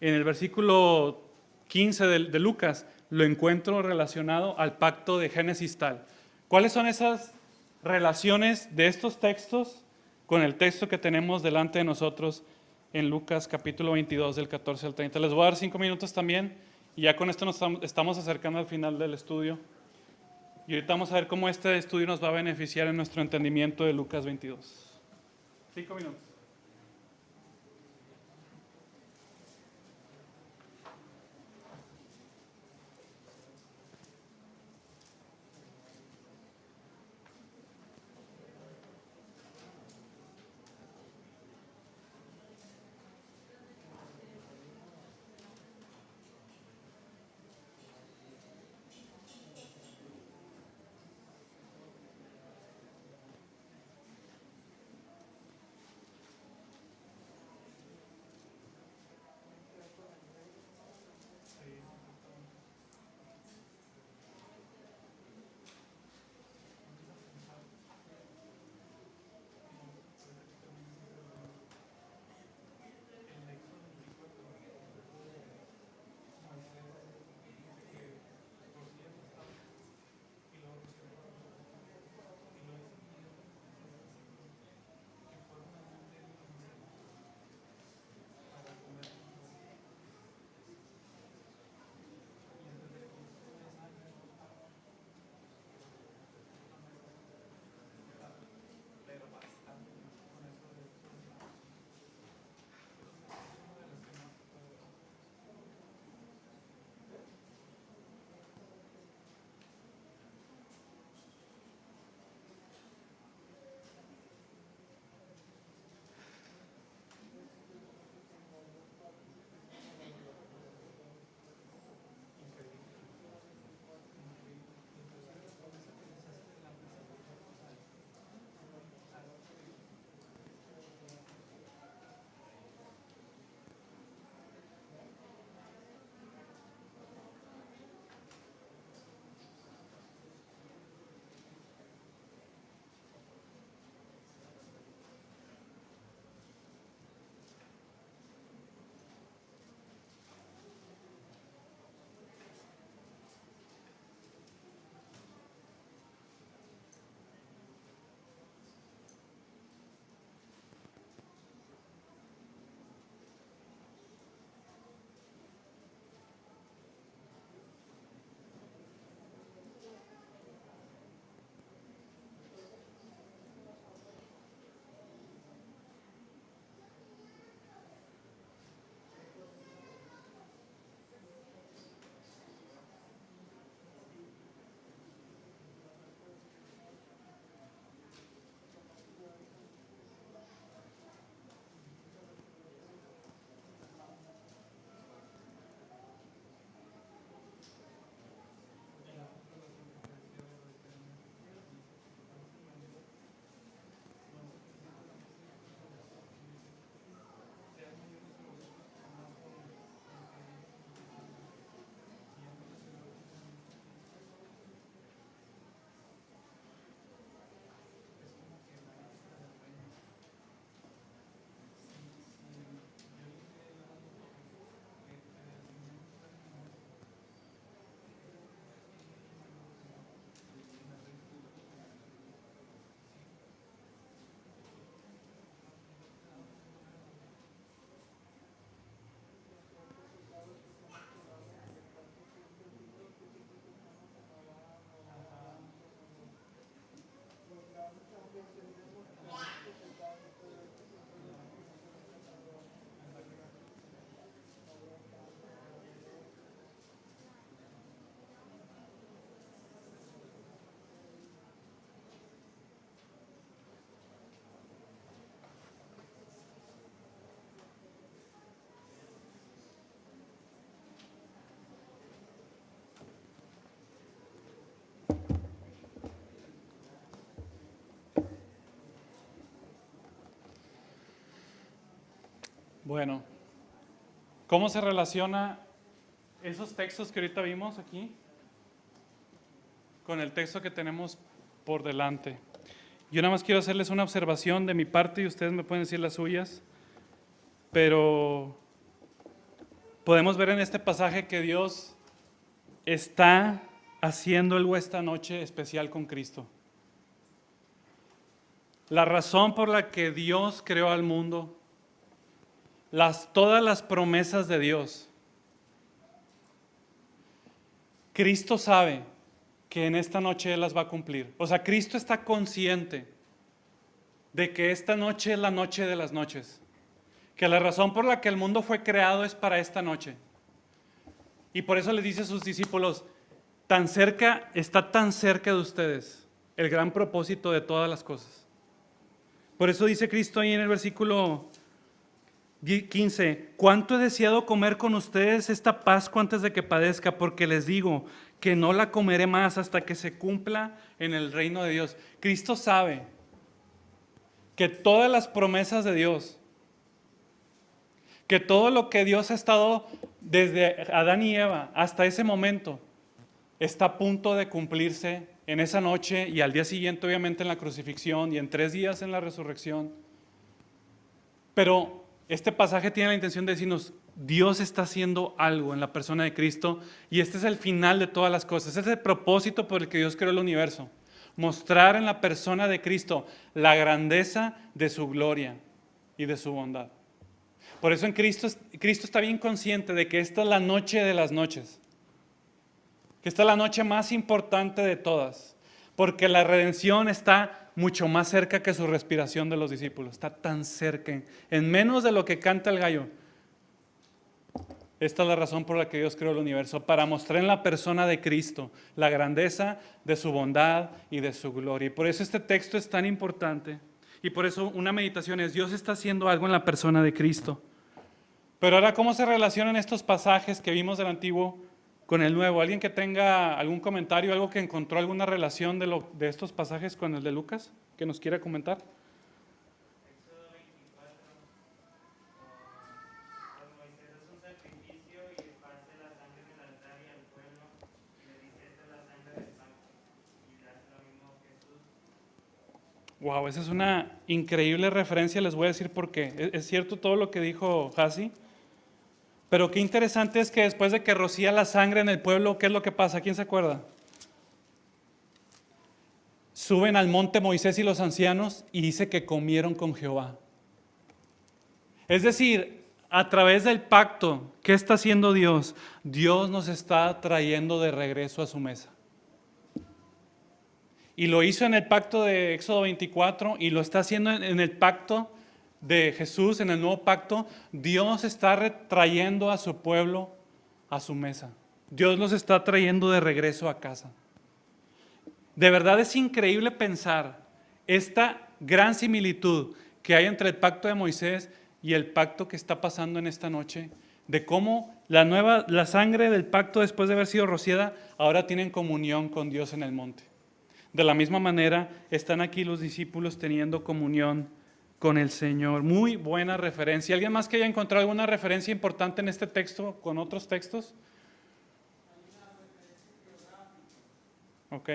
Speaker 1: en el versículo 15 de Lucas lo encuentro relacionado al pacto de Génesis tal. ¿Cuáles son esas relaciones de estos textos con el texto que tenemos delante de nosotros en Lucas capítulo 22 del 14 al 30? Les voy a dar 5 minutos también y ya con esto nos estamos acercando al final del estudio. Y ahorita vamos a ver cómo este estudio nos va a beneficiar en nuestro entendimiento de Lucas 22. 5 minutos. Bueno, ¿cómo se relaciona esos textos que ahorita vimos aquí con el texto que tenemos por delante? Yo nada más quiero hacerles una observación de mi parte y ustedes me pueden decir las suyas, pero podemos ver en este pasaje que Dios está haciendo algo esta noche especial con Cristo. La razón por la que Dios creó al mundo, todas las promesas de Dios, Cristo sabe que en esta noche Él las va a cumplir. O sea, Cristo está consciente de que esta noche es la noche de las noches, que la razón por la que el mundo fue creado es para esta noche. Y por eso les dice a sus discípulos, está tan cerca de ustedes el gran propósito de todas las cosas. Por eso dice Cristo ahí en el versículo 15, ¿cuánto he deseado comer con ustedes esta Pascua antes de que padezca? Porque les digo que no la comeré más hasta que se cumpla en el reino de Dios. Cristo sabe que todas las promesas de Dios, que todo lo que Dios ha estado desde Adán y Eva hasta ese momento, está a punto de cumplirse en esa noche y al día siguiente obviamente en la crucifixión y en 3 días en la resurrección. Pero este pasaje tiene la intención de decirnos, Dios está haciendo algo en la persona de Cristo y este es el final de todas las cosas. Ese es el propósito por el que Dios creó el universo. Mostrar en la persona de Cristo la grandeza de su gloria y de su bondad. Por eso en Cristo está bien consciente de que esta es la noche de las noches. Que esta es la noche más importante de todas. Porque la redención está mucho más cerca que su respiración de los discípulos. Está tan cerca, en menos de lo que canta el gallo. Esta es la razón por la que Dios creó el universo, para mostrar en la persona de Cristo la grandeza de su bondad y de su gloria. Y por eso este texto es tan importante. Y por eso una meditación es, Dios está haciendo algo en la persona de Cristo. Pero ahora, ¿cómo se relacionan estos pasajes que vimos del Antiguo con el Nuevo? ¿Alguien que tenga algún comentario, algo que encontró alguna relación de estos pasajes con el de Lucas, que nos quiera comentar?
Speaker 3: Éxodo 24, cuando Moisés hace un sacrificio y esparce la sangre en el altar y al pueblo, y le dice, esta es la sangre del pacto, y le hace lo mismo Jesús.
Speaker 1: Wow, esa es una increíble referencia, les voy a decir por qué. Es cierto todo lo que dijo Hasi, pero qué interesante es que después de que rocía la sangre en el pueblo, ¿qué es lo que pasa? ¿Quién se acuerda? Suben al monte Moisés y los ancianos y dice que comieron con Jehová. Es decir, a través del pacto, ¿qué está haciendo Dios? Dios nos está trayendo de regreso a su mesa. Y lo hizo en el pacto de Éxodo 24 y lo está haciendo en el pacto de Jesús, en el nuevo pacto. Dios está trayendo a su pueblo a su mesa. Dios los está trayendo de regreso a casa. De verdad es increíble pensar esta gran similitud que hay entre el pacto de Moisés y el pacto que está pasando en esta noche, de cómo la sangre del pacto después de haber sido rociada, ahora tienen comunión con Dios en el monte. De la misma manera están aquí los discípulos teniendo comunión con el Señor. Muy buena referencia. ¿Alguien más que haya encontrado alguna referencia importante en este texto con otros textos? Ok.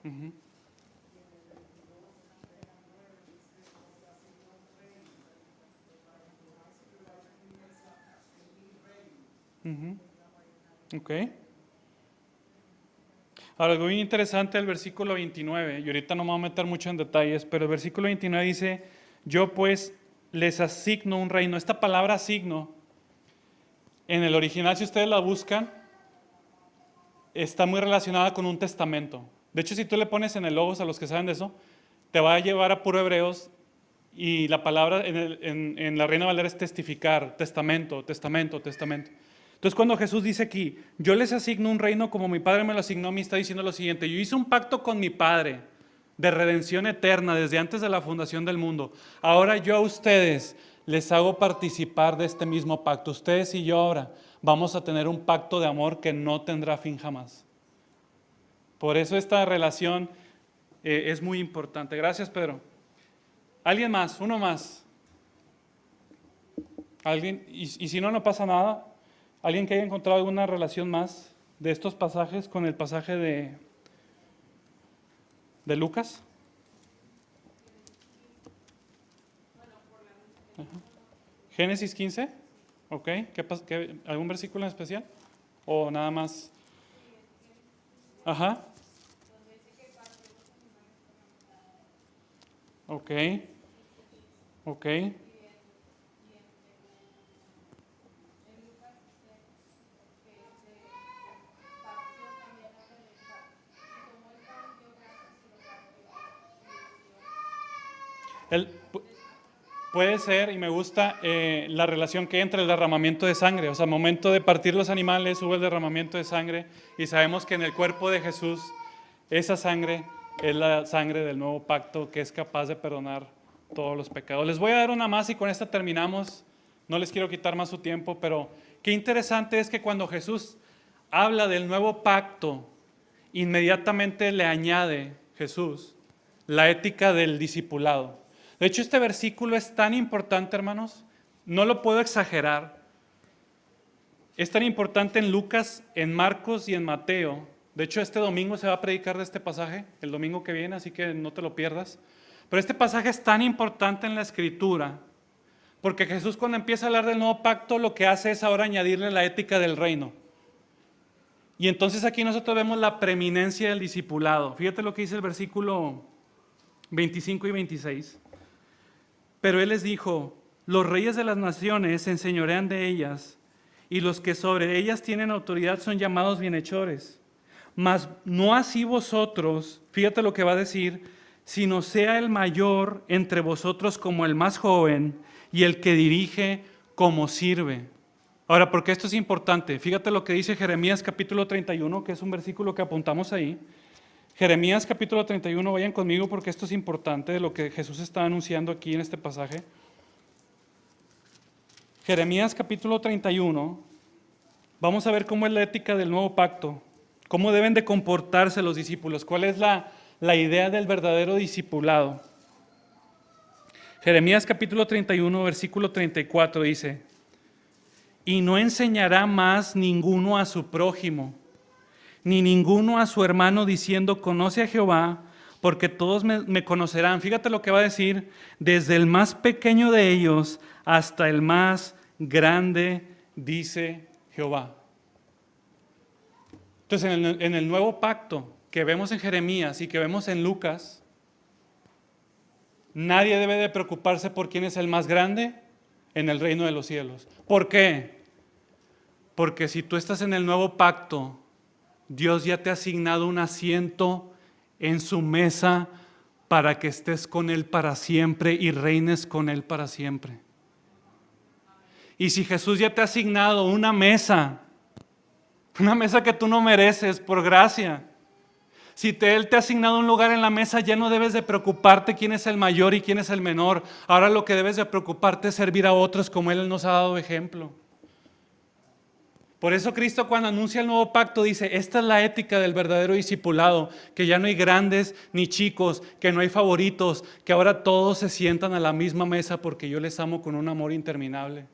Speaker 1: Uh-huh. Uh-huh. Ok. Ahora, algo bien interesante el versículo 29, y ahorita no me voy a meter mucho en detalles, pero el versículo 29 dice, yo pues les asigno un reino. Esta palabra asigno, en el original, si ustedes la buscan, está muy relacionada con un testamento. De hecho, si tú le pones en el logos a los que saben de eso, te va a llevar a puro Hebreos, y la palabra en la Reina Valera es testificar, testamento, testamento, testamento. Entonces cuando Jesús dice aquí, yo les asigno un reino como mi Padre me lo asignó a mí, está diciendo lo siguiente, yo hice un pacto con mi Padre de redención eterna desde antes de la fundación del mundo. Ahora yo a ustedes les hago participar de este mismo pacto. Ustedes y yo ahora vamos a tener un pacto de amor que no tendrá fin jamás. Por eso esta relación es muy importante. Gracias, Pedro. ¿Alguien más? Uno más. ¿Alguien? Y si no, no pasa nada. ¿Alguien que haya encontrado alguna relación más de estos pasajes con el pasaje de Lucas? Ajá. Génesis 15. Ok. ¿Algún versículo en especial? ¿O nada más? Ajá. Ok. Ok. Puede ser, y me gusta la relación que hay entre el derramamiento de sangre. O sea, al momento de partir los animales hubo el derramamiento de sangre y sabemos que en el cuerpo de Jesús esa sangre es la sangre del nuevo pacto que es capaz de perdonar todos los pecados. Les voy a dar una más y con esta terminamos. No les quiero quitar más su tiempo, pero qué interesante es que cuando Jesús habla del nuevo pacto, inmediatamente le añade Jesús la ética del discipulado. De hecho, este versículo es tan importante, hermanos, no lo puedo exagerar. Es tan importante en Lucas, en Marcos y en Mateo. De hecho, este domingo se va a predicar de este pasaje, el domingo que viene, así que no te lo pierdas. Pero este pasaje es tan importante en la Escritura, porque Jesús cuando empieza a hablar del nuevo pacto, lo que hace es ahora añadirle la ética del reino. Y entonces aquí nosotros vemos la preeminencia del discipulado. Fíjate lo que dice el versículo 25 y 26. Pero él les dijo: los reyes de las naciones se enseñorean de ellas, y los que sobre ellas tienen autoridad son llamados bienhechores. Mas no así vosotros, fíjate lo que va a decir, sino sea el mayor entre vosotros como el más joven, y el que dirige como sirve. Ahora, ¿por qué esto es importante? Fíjate lo que dice Jeremías capítulo 31, que es un versículo que apuntamos ahí. Jeremías capítulo 31, vayan conmigo porque esto es importante de lo que Jesús está anunciando aquí en este pasaje. Jeremías capítulo 31, vamos a ver cómo es la ética del nuevo pacto, cómo deben de comportarse los discípulos, cuál es la idea del verdadero discipulado. Jeremías capítulo 31, versículo 34 dice: y no enseñará más ninguno a su prójimo, ni ninguno a su hermano diciendo: conoce a Jehová, porque todos me conocerán. Fíjate lo que va a decir: desde el más pequeño de ellos hasta el más grande, dice Jehová. Entonces, en el nuevo pacto que vemos en Jeremías y que vemos en Lucas, nadie debe de preocuparse por quién es el más grande en el reino de los cielos. ¿Por qué? Porque si tú estás en el nuevo pacto, Dios ya te ha asignado un asiento en su mesa para que estés con Él para siempre y reines con Él para siempre. Y si Jesús ya te ha asignado una mesa que tú no mereces por gracia, si Él te ha asignado un lugar en la mesa, ya no debes de preocuparte quién es el mayor y quién es el menor. Ahora lo que debes de preocuparte es servir a otros como Él nos ha dado ejemplo. Por eso Cristo cuando anuncia el nuevo pacto dice: esta es la ética del verdadero discipulado, que ya no hay grandes ni chicos, que no hay favoritos, que ahora todos se sientan a la misma mesa porque yo les amo con un amor interminable.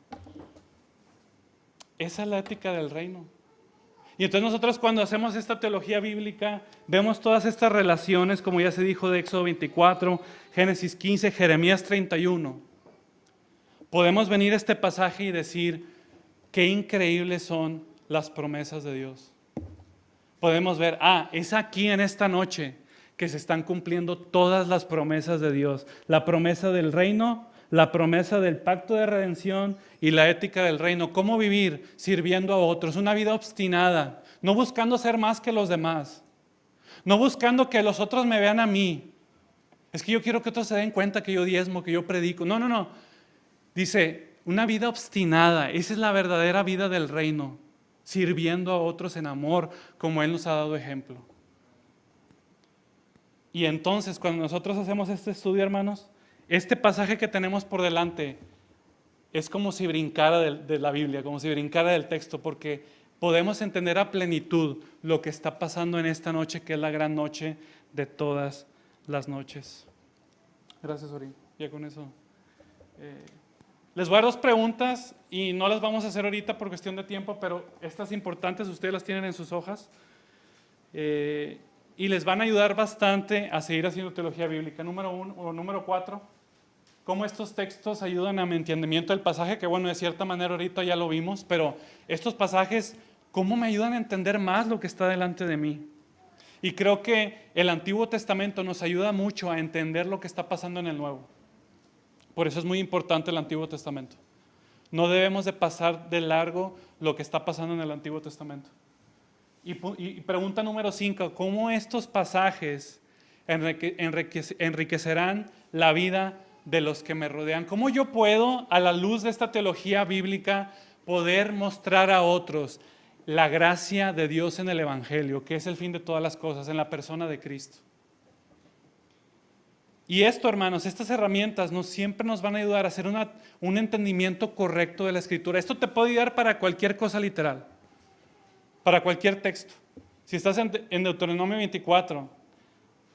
Speaker 1: Esa es la ética del reino. Y entonces nosotros cuando hacemos esta teología bíblica, vemos todas estas relaciones, como ya se dijo, de Éxodo 24, Génesis 15, Jeremías 31. Podemos venir a este pasaje y decir: qué increíbles son las promesas de Dios. Podemos ver, es aquí en esta noche que se están cumpliendo todas las promesas de Dios. La promesa del reino, la promesa del pacto de redención y la ética del reino. ¿Cómo vivir sirviendo a otros? Una vida obstinada, no buscando ser más que los demás, no buscando que los otros me vean a mí. Es que yo quiero que otros se den cuenta que yo diezmo, que yo predico. No. Dice, una vida obstinada, esa es la verdadera vida del reino, sirviendo a otros en amor, como Él nos ha dado ejemplo. Y entonces, cuando nosotros hacemos este estudio, hermanos, este pasaje que tenemos por delante es como si brincara de la Biblia, como si brincara del texto, porque podemos entender a plenitud lo que está pasando en esta noche, que es la gran noche de todas las noches. Gracias, Ori. Ya con eso. Les voy a dar 2 preguntas y no las vamos a hacer ahorita por cuestión de tiempo, pero estas importantes ustedes las tienen en sus hojas y les van a ayudar bastante a seguir haciendo teología bíblica. Número 4, cómo estos textos ayudan a mi entendimiento del pasaje, que bueno, de cierta manera ahorita ya lo vimos, pero estos pasajes, ¿cómo me ayudan a entender más lo que está delante de mí? Y creo que el Antiguo Testamento nos ayuda mucho a entender lo que está pasando en el Nuevo. Por eso es muy importante el Antiguo Testamento. No debemos de pasar de largo lo que está pasando en el Antiguo Testamento. Y pregunta número 5, ¿cómo estos pasajes enriquecerán la vida de los que me rodean? ¿Cómo yo puedo, a la luz de esta teología bíblica, poder mostrar a otros la gracia de Dios en el Evangelio, que es el fin de todas las cosas, en la persona de Cristo? Y esto, hermanos, estas herramientas siempre nos van a ayudar a hacer un entendimiento correcto de la Escritura. Esto te puede ayudar para cualquier cosa literal, para cualquier texto. Si estás en Deuteronomio 24,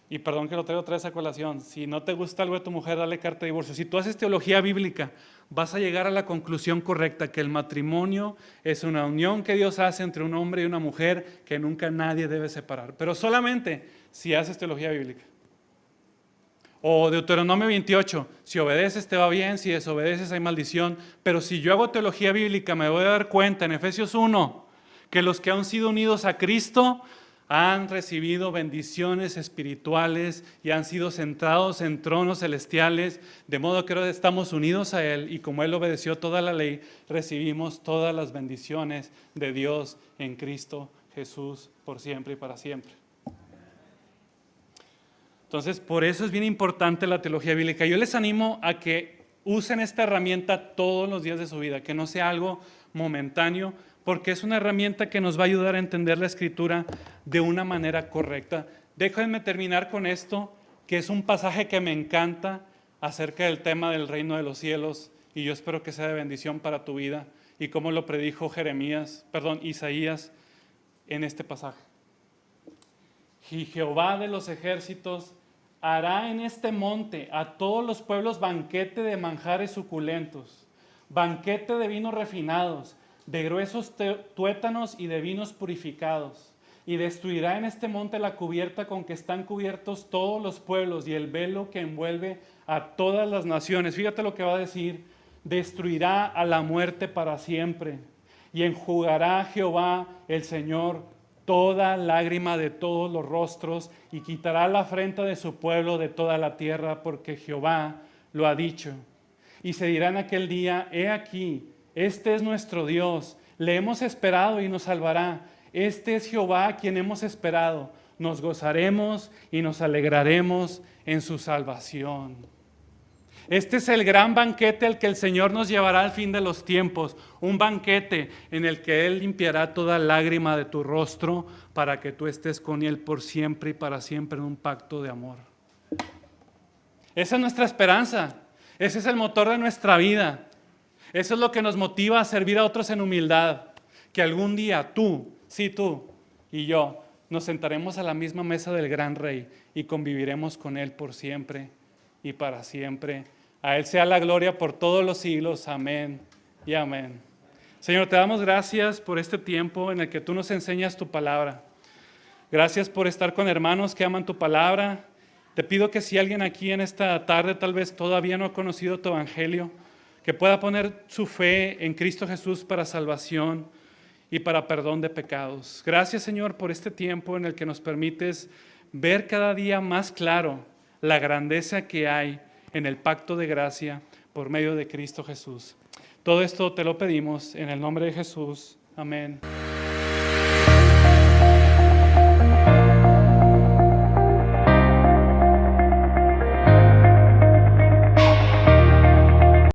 Speaker 1: y perdón que lo traigo otra vez a colación, si no te gusta algo de tu mujer, dale carta de divorcio. Si tú haces teología bíblica, vas a llegar a la conclusión correcta, que el matrimonio es una unión que Dios hace entre un hombre y una mujer que nunca nadie debe separar, pero solamente si haces teología bíblica. O Deuteronomio 28, si obedeces te va bien, si desobedeces hay maldición, pero si yo hago teología bíblica me voy a dar cuenta en Efesios 1 que los que han sido unidos a Cristo han recibido bendiciones espirituales y han sido sentados en tronos celestiales, de modo que ahora estamos unidos a Él y como Él obedeció toda la ley, recibimos todas las bendiciones de Dios en Cristo Jesús por siempre y para siempre. Entonces, por eso es bien importante la teología bíblica. Yo les animo a que usen esta herramienta todos los días de su vida, que no sea algo momentáneo, porque es una herramienta que nos va a ayudar a entender la Escritura de una manera correcta. Déjenme terminar con esto, que es un pasaje que me encanta acerca del tema del reino de los cielos, y yo espero que sea de bendición para tu vida, y como lo predijo Isaías en este pasaje. Y Jehová de los ejércitos hará en este monte a todos los pueblos banquete de manjares suculentos, banquete de vinos refinados, de gruesos tuétanos y de vinos purificados. Y destruirá en este monte la cubierta con que están cubiertos todos los pueblos y el velo que envuelve a todas las naciones. Fíjate lo que va a decir: destruirá a la muerte para siempre y enjugará Jehová el Señor toda lágrima de todos los rostros y quitará la afrenta de su pueblo de toda la tierra, porque Jehová lo ha dicho. Y se dirá en aquel día: he aquí, este es nuestro Dios, le hemos esperado y nos salvará. Este es Jehová a quien hemos esperado, nos gozaremos y nos alegraremos en su salvación. Este es el gran banquete al que el Señor nos llevará al fin de los tiempos, un banquete en el que Él limpiará toda lágrima de tu rostro para que tú estés con Él por siempre y para siempre en un pacto de amor. Esa es nuestra esperanza, ese es el motor de nuestra vida, eso es lo que nos motiva a servir a otros en humildad, que algún día tú y yo nos sentaremos a la misma mesa del gran Rey y conviviremos con Él por siempre y para siempre. A Él sea la gloria por todos los siglos. Amén y amén. Señor, te damos gracias por este tiempo en el que tú nos enseñas tu palabra. Gracias por estar con hermanos que aman tu palabra. Te pido que si alguien aquí en esta tarde tal vez todavía no ha conocido tu evangelio, que pueda poner su fe en Cristo Jesús para salvación y para perdón de pecados. Gracias, Señor, por este tiempo en el que nos permites ver cada día más claro la grandeza que hay en el pacto de gracia por medio de Cristo Jesús. Todo esto te lo pedimos en el nombre de Jesús. Amén.